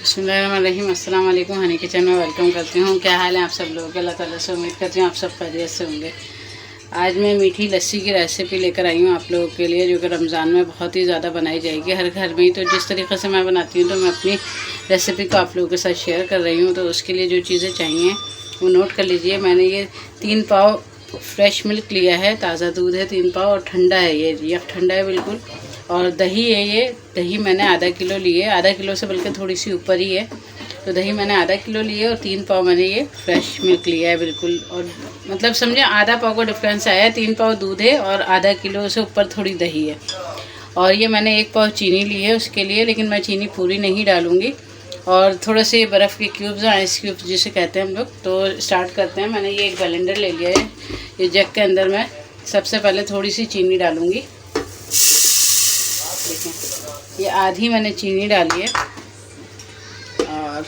बिस्मिल्लाहिर्रहमानिर्रहीम। अस्सलाम वालेकुम। हनी किचन में वेलकम करती हूँ। क्या हाल है आप सब लोगों के? अल्लाह ताला से उम्मीद करती हूँ आप सब खैरियत से होंगे। आज मैं मीठी लस्सी की रेसिपी लेकर आई हूँ आप लोगों के लिए, जो कि रमज़ान में बहुत ही ज़्यादा बनाई जाएगी हर घर में ही। तो जिस तरीके से मैं बनाती हूँ तो मैं अपनी रेसिपी को आप लोगों के साथ शेयर कर रही हूँ। तो उसके लिए जो चीज़ें चाहिए वो नोट कर लीजिए। मैंने ये 3 पाव फ्रेश मिल्क लिया है, ताज़ा दूध है 3 पाव, और ठंडा है, ये ठंडा है बिल्कुल। और दही है, ये दही मैंने आधा किलो ली है, आधा किलो से बल्कि थोड़ी सी ऊपर ही है। तो दही मैंने आधा किलो ली है और 3 पाव मैंने ये फ्रेश मिल्क लिया है बिल्कुल। और मतलब समझे आधा पाव का डिफरेंस आया है। 3 पाव दूध है और आधा किलो से ऊपर थोड़ी दही है। और ये मैंने 1 पाव चीनी ली है उसके लिए, लेकिन मैं चीनी पूरी नहीं डालूँगी। और थोड़े से बर्फ़ के क्यूब्स, आइस क्यूब्स जिसे कहते हैं हम लोग। तो स्टार्ट करते हैं। मैंने ये एक ब्लेंडर ले लिया है। ये जग के अंदर मैं सबसे पहले थोड़ी सी चीनी डालूँगी। देखें, ये आधी मैंने चीनी डाली है। और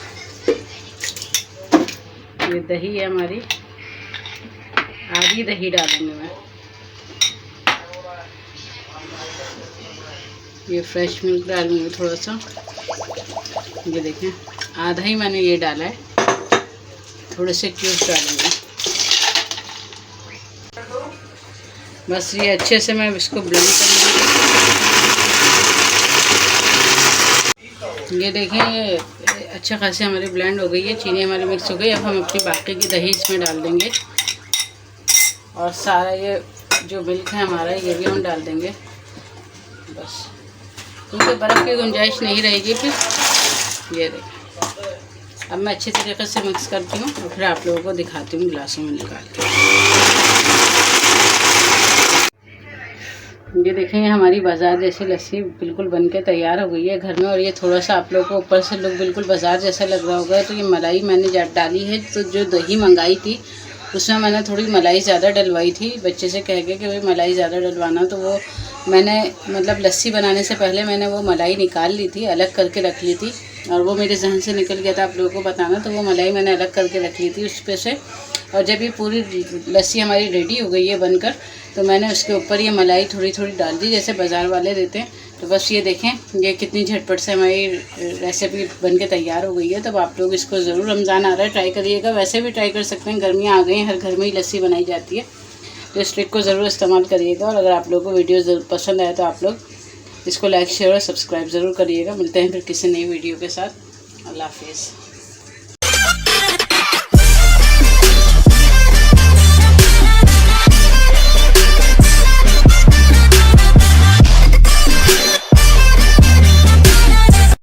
ये दही है हमारी, आधी दही डालूँगी मैं। ये फ्रेश मिल्क डालूँगी थोड़ा सा। ये देखें, आधा ही मैंने ये डाला है, थोड़े से क्यूब्स डालूँगी। बस ये अच्छे से मैं इसको ब्लेंड करूँगी। ये देखें, ये अच्छा खासी हमारी ब्लेंड हो गई है, चीनी हमारी मिक्स हो गई। अब हम अपनी बाकी की दही इसमें डाल देंगे और सारा ये जो मिल्क है हमारा ये भी हम डाल देंगे बस, क्योंकि बर्फ़ की गुंजाइश नहीं रहेगी फिर। ये देखें, अब मैं अच्छी तरीके से मिक्स करती हूँ और फिर आप लोगों को दिखाती हूँ गिलासों में निकाल के। ये देखें, ये हमारी बाज़ार जैसी लस्सी बिल्कुल बनके तैयार हो गई है घर में। और ये थोड़ा सा आप लोगों को ऊपर से लुक बिल्कुल बाज़ार जैसा लग रहा होगा। तो ये मलाई मैंने डाली है। तो जो दही मंगाई थी उसमें मैंने थोड़ी मलाई ज़्यादा डलवाई थी, बच्चे से कह के कि भाई मलाई ज़्यादा डलवाना। तो वो मैंने मतलब लस्सी बनाने से पहले मैंने वो मलाई निकाल ली थी, अलग करके रख ली थी। और वो मेरे जहन से निकल गया था आप लोगों को बताना। तो वो मलाई मैंने अलग करके रख ली थी उस पे से। और जब ये पूरी लस्सी हमारी रेडी हो गई है बनकर, तो मैंने उसके ऊपर ये मलाई थोड़ी थोड़ी डाल दी जैसे बाज़ार वाले देते हैं। तो बस ये देखें, ये कितनी झटपट से हमारी रेसिपी बनके तैयार हो गई है। तब आप लोग इसको ज़रूर, रमज़ान आ रहा है, ट्राई करिएगा। वैसे भी ट्राई कर सकते हैं, गर्मियाँ आ गई हैं, हर घर में ही लस्सी बनाई जाती है। तो इस ट्रिक को ज़रूर इस्तेमाल करिएगा। और अगर आप लोगों को वीडियो ज़रूर पसंद आए तो आप लोग इसको लाइक, शेयर और सब्सक्राइब ज़रूर करिएगा। मिलते हैं फिर किसी नई वीडियो के साथ। अल्लाह हाफिज़।